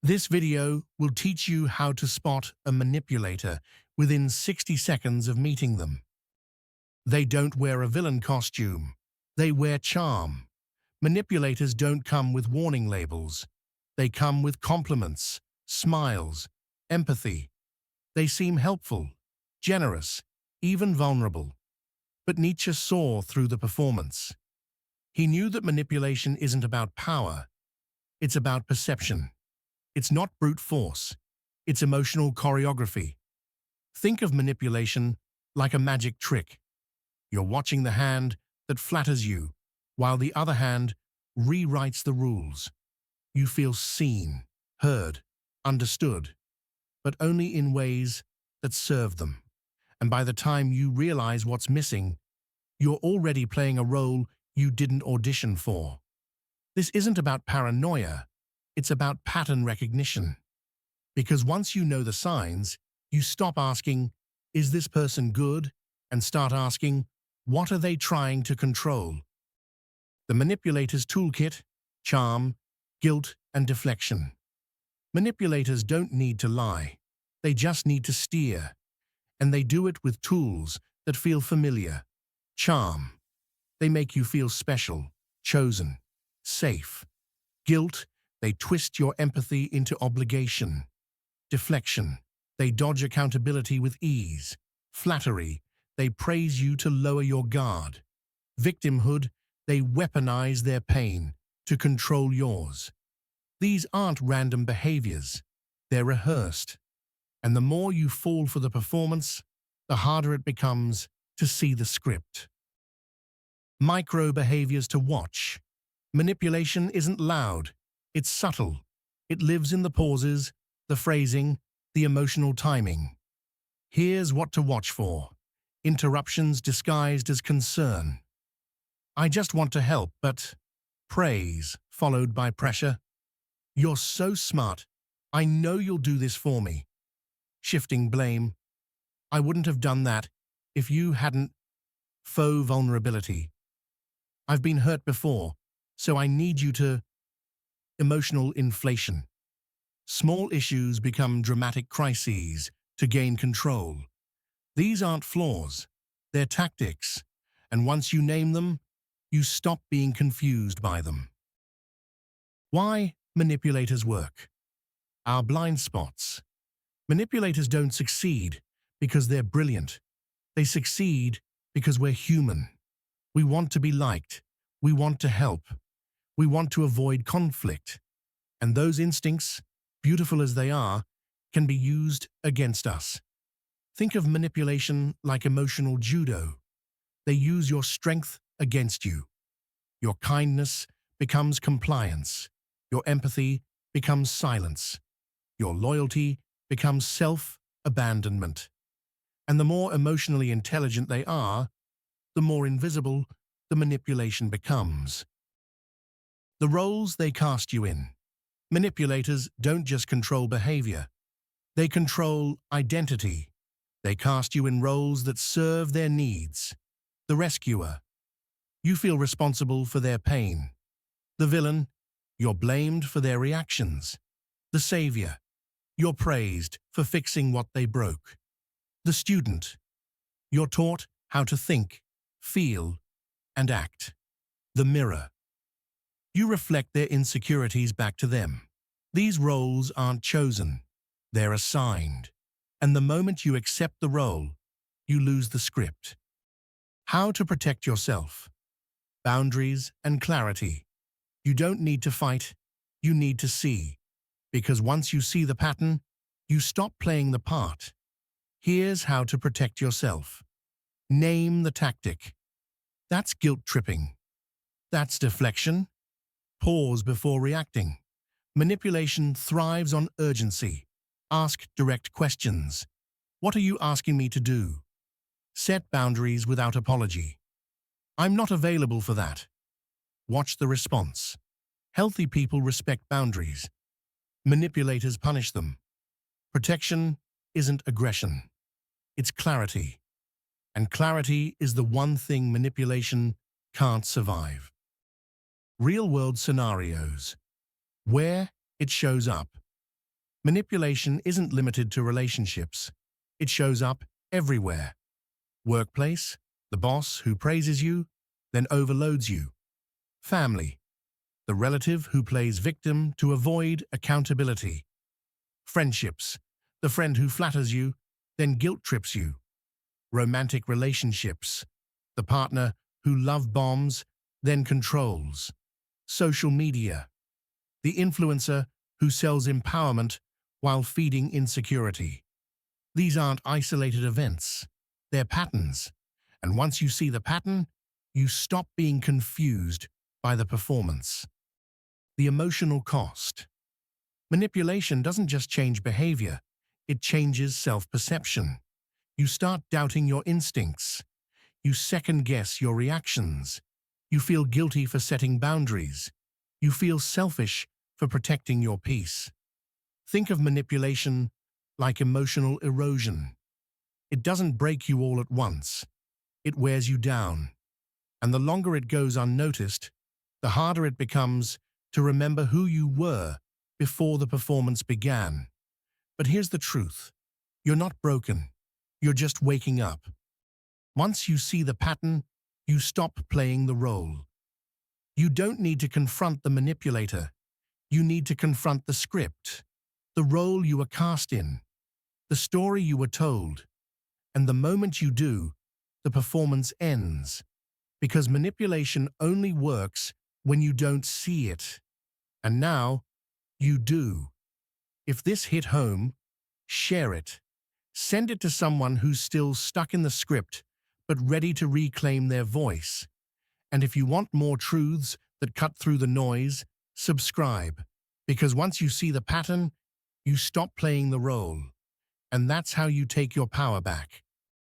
This video will teach you how to spot a manipulator within 60 seconds of meeting them. They don't wear a villain costume. They wear charm. Manipulators don't come with warning labels. They come with compliments, smiles, empathy. They seem helpful, generous, even vulnerable. But Nietzsche saw through the performance. He knew that manipulation isn't about power. It's about perception. It's not brute force. It's emotional choreography. Think of manipulation like a magic trick. You're watching the hand that flatters you, while the other hand rewrites the rules. You feel seen, heard, understood, but only in ways that serve them. And by the time you realize what's missing, you're already playing a role you didn't audition for. This isn't about paranoia, it's about pattern recognition. Because once you know the signs, you stop asking, "Is this person good?" and start asking, "What are they trying to control?" The manipulator's toolkit: charm, guilt, and deflection. Manipulators don't need to lie. They just need to steer. And they do it with tools that feel familiar. Charm: they make you feel special, chosen, safe. Guilt: they twist your empathy into obligation. Deflection: they dodge accountability with ease. Flattery: they praise you to lower your guard. Victimhood: they weaponize their pain to control yours. These aren't random behaviors. They're rehearsed. And the more you fall for the performance, the harder it becomes to see the script. Micro behaviors to watch. Manipulation isn't loud. It's subtle. It lives in the pauses, the phrasing, the emotional timing. Here's what to watch for. Interruptions disguised as concern. "I just want to help, but..." Praise, followed by pressure. "You're so smart. I know you'll do this for me." Shifting blame. "I wouldn't have done that if you hadn't..." Faux vulnerability. "I've been hurt before, so I need you to..." Emotional inflation. Small issues become dramatic crises to gain control. These aren't flaws, they're tactics, and once you name them, you stop being confused by them. Why manipulators work. Our blind spots. Manipulators don't succeed because they're brilliant. They succeed because we're human. We want to be liked. We want to help. We want to avoid conflict. And those instincts, beautiful as they are, can be used against us. Think of manipulation like emotional judo. They use your strength against you. Your kindness becomes compliance. Your empathy becomes silence. Your loyalty becomes self-abandonment. And the more emotionally intelligent they are, the more invisible the manipulation becomes. The roles they cast you in. Manipulators don't just control behavior. They control identity. They cast you in roles that serve their needs. The rescuer. You feel responsible for their pain. The villain. You're blamed for their reactions. The savior. You're praised for fixing what they broke. The student. You're taught how to think, feel, and act. The mirror. You reflect their insecurities back to them. These roles aren't chosen. They're assigned. And the moment you accept the role, you lose the script. How to protect yourself. Boundaries and clarity. You don't need to fight. You need to see. Because once you see the pattern, you stop playing the part. Here's how to protect yourself. Name the tactic. That's guilt tripping. That's deflection. Pause before reacting. Manipulation thrives on urgency. Ask direct questions. What are you asking me to do? Set boundaries without apology. I'm not available for that. Watch the response. Healthy people respect boundaries. Manipulators punish them. Protection isn't aggression. It's clarity. And clarity is the one thing manipulation can't survive. Real-world scenarios. Where it shows up. Manipulation isn't limited to relationships. It shows up everywhere. Workplace, the boss who praises you, then overloads you. Family, the relative who plays victim to avoid accountability. Friendships, the friend who flatters you, then guilt trips you. Romantic relationships, the partner who love bombs, then controls. Social media, the influencer who sells empowerment while feeding insecurity. These aren't isolated events, they're patterns. And once you see the pattern, you stop being confused by the performance. The emotional cost. Manipulation doesn't just change behavior, it changes self-perception. You start doubting your instincts. You second-guess your reactions. You feel guilty for setting boundaries. You feel selfish for protecting your peace. Think of manipulation like emotional erosion. It doesn't break you all at once. It wears you down. And the longer it goes unnoticed, the harder it becomes to remember who you were before the performance began. But here's the truth. You're not broken. You're just waking up. Once you see the pattern, you stop playing the role. You don't need to confront the manipulator. You need to confront the script, the role you were cast in, the story you were told. And the moment you do, the performance ends. Because manipulation only works when you don't see it. And now, you do. If this hit home, share it. Send it to someone who's still stuck in the script, but ready to reclaim their voice. And if you want more truths that cut through the noise, subscribe. Because once you see the pattern, you stop playing the role. And that's how you take your power back.